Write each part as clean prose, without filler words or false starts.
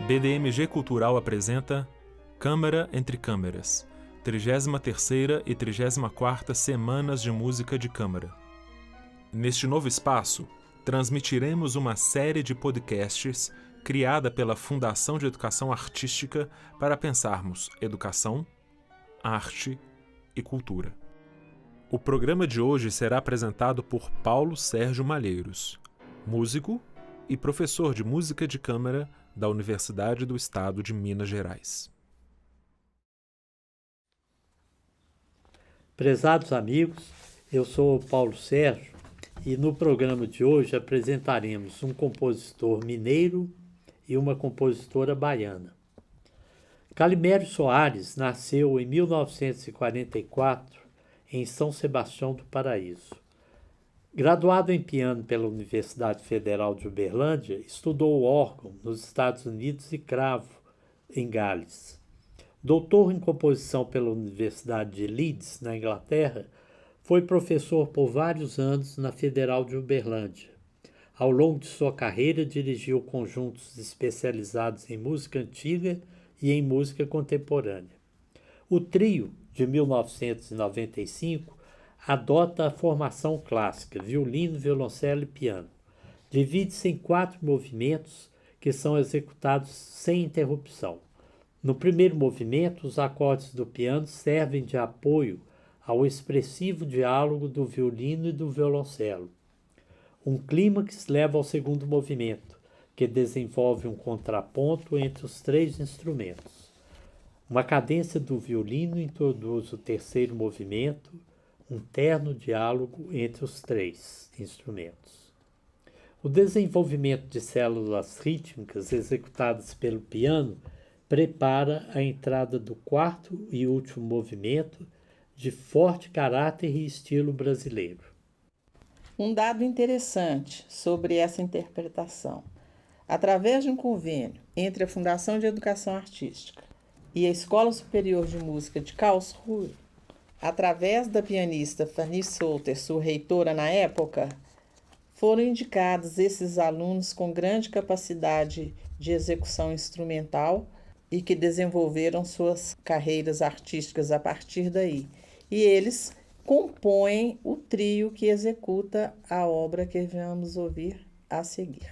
BDMG Cultural apresenta Câmara entre Câmeras, 33ª e 34ª Semanas de Música de Câmara. Neste novo espaço, transmitiremos uma série de podcasts criada pela Fundação de Educação Artística para pensarmos educação, arte e cultura. O programa de hoje será apresentado por Paulo Sérgio Malheiros, músico e professor de música de câmara da Universidade do Estado de Minas Gerais. Prezados amigos, eu sou Paulo Sérgio e no programa de hoje apresentaremos um compositor mineiro e uma compositora baiana. Calimério Soares nasceu em 1944 em São Sebastião do Paraíso. Graduado em piano pela Universidade Federal de Uberlândia, estudou órgão nos Estados Unidos e cravo em Gales. Doutor em composição pela Universidade de Leeds, na Inglaterra, foi professor por vários anos na Federal de Uberlândia. Ao longo de sua carreira, dirigiu conjuntos especializados em música antiga e em música contemporânea. O trio, de 1995, adota a formação clássica, violino, violoncelo e piano. Divide-se em 4 movimentos que são executados sem interrupção. No primeiro movimento, os acordes do piano servem de apoio ao expressivo diálogo do violino e do violoncelo. Um clímax leva ao segundo movimento, que desenvolve um contraponto entre os 3 instrumentos. Uma cadência do violino introduz o terceiro movimento, um terno diálogo entre os 3 instrumentos. O desenvolvimento de células rítmicas executadas pelo piano prepara a entrada do quarto e último movimento de forte caráter e estilo brasileiro. Um dado interessante sobre essa interpretação. Através de um convênio entre a Fundação de Educação Artística e a Escola Superior de Música de Karlsruhe, através da pianista Fanny Solter, sua reitora na época, foram indicados esses alunos com grande capacidade de execução instrumental e que desenvolveram suas carreiras artísticas a partir daí. E eles compõem o trio que executa a obra que vamos ouvir a seguir.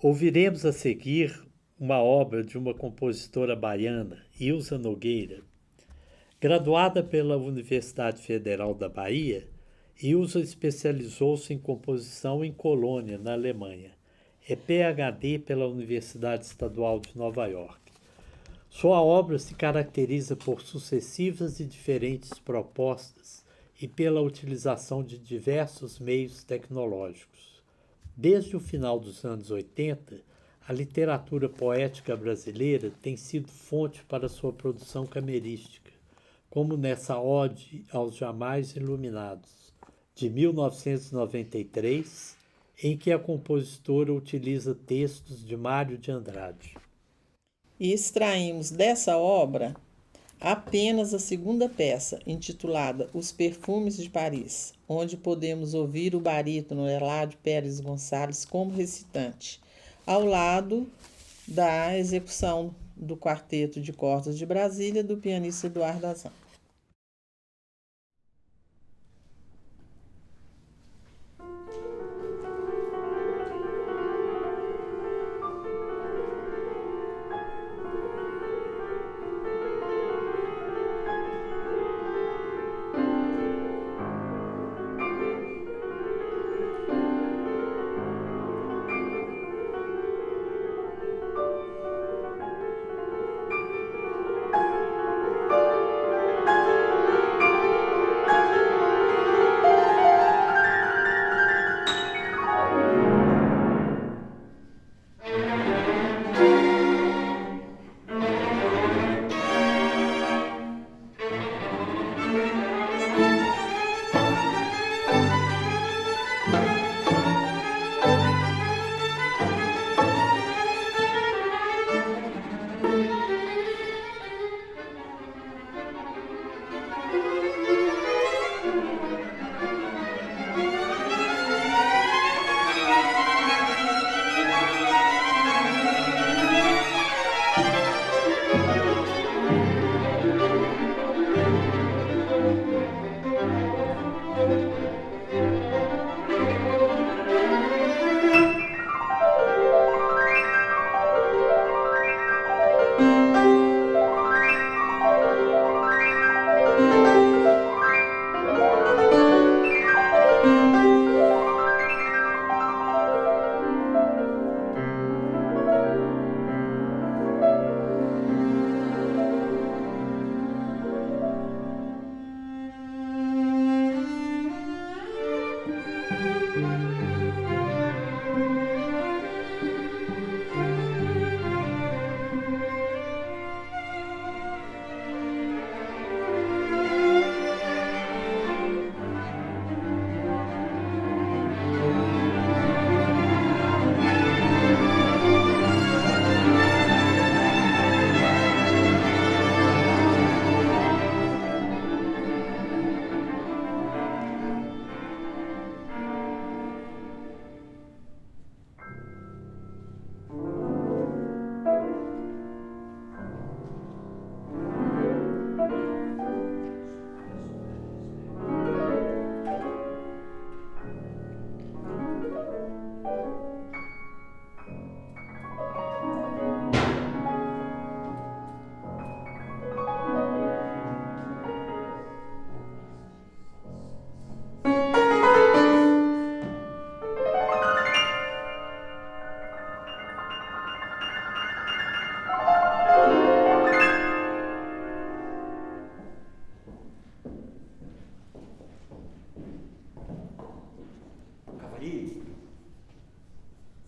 Ouviremos a seguir uma obra de uma compositora baiana, Ilza Nogueira. Graduada pela Universidade Federal da Bahia, Ilza especializou-se em composição em Colônia, na Alemanha. É PhD pela Universidade Estadual de Nova York. Sua obra se caracteriza por sucessivas e diferentes propostas e pela utilização de diversos meios tecnológicos. Desde o final dos anos 80, a literatura poética brasileira tem sido fonte para sua produção camerística, como nessa Ode aos Jamais Iluminados, de 1993, em que a compositora utiliza textos de Mário de Andrade. E extraímos dessa obra apenas a segunda peça, intitulada Os Perfumes de Paris, onde podemos ouvir o barítono Eládio Pérez Gonçalves como recitante, ao lado da execução do Quarteto de Cordas de Brasília do pianista Eduardo Azam.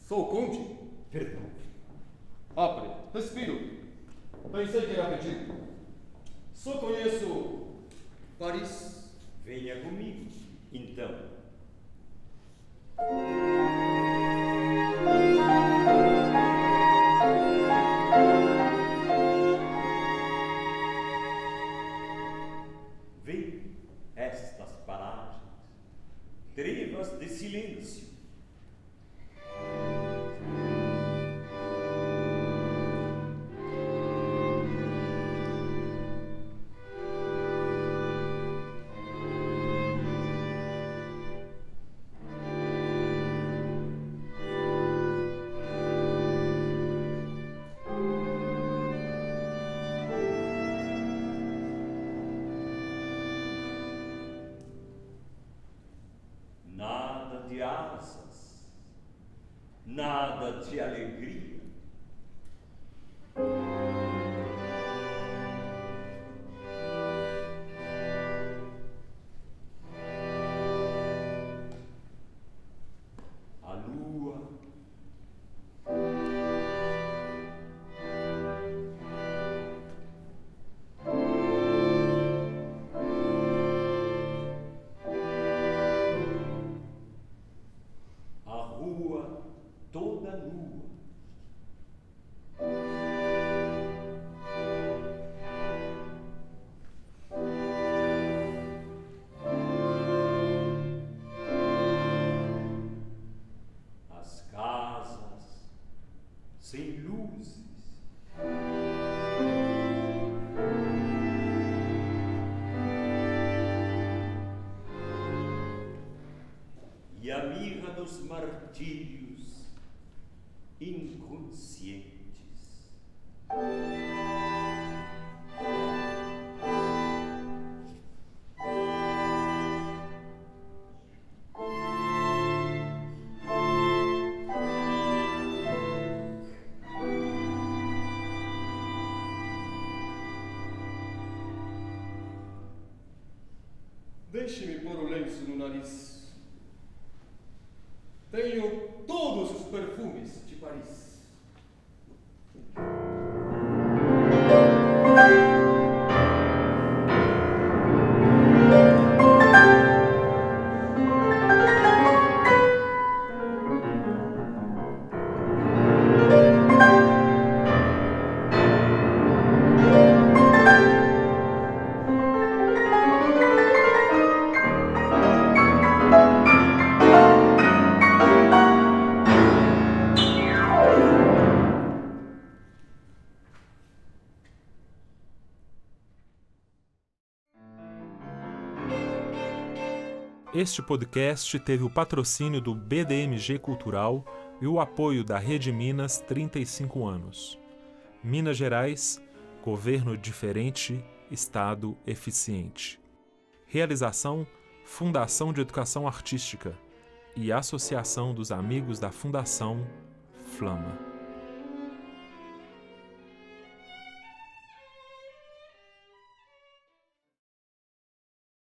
Sou o Conde? Perdão. Apre, respiro. Pensei que era pedido. Só conheço Paris. Venha comigo, então. Vê estas paragens, trevas de silêncio. casas, nada de alegria. A lua, a rua toda nua. As casas sem luzes. E a mirra dos martírios inconscientes. Deixe-me pôr o lenço no nariz. Tenho todos os perfumes de Paris. Este podcast teve o patrocínio do BDMG Cultural e o apoio da Rede Minas 35 anos. Minas Gerais, governo diferente, Estado eficiente. Realização: Fundação de Educação Artística e Associação dos Amigos da Fundação Flama.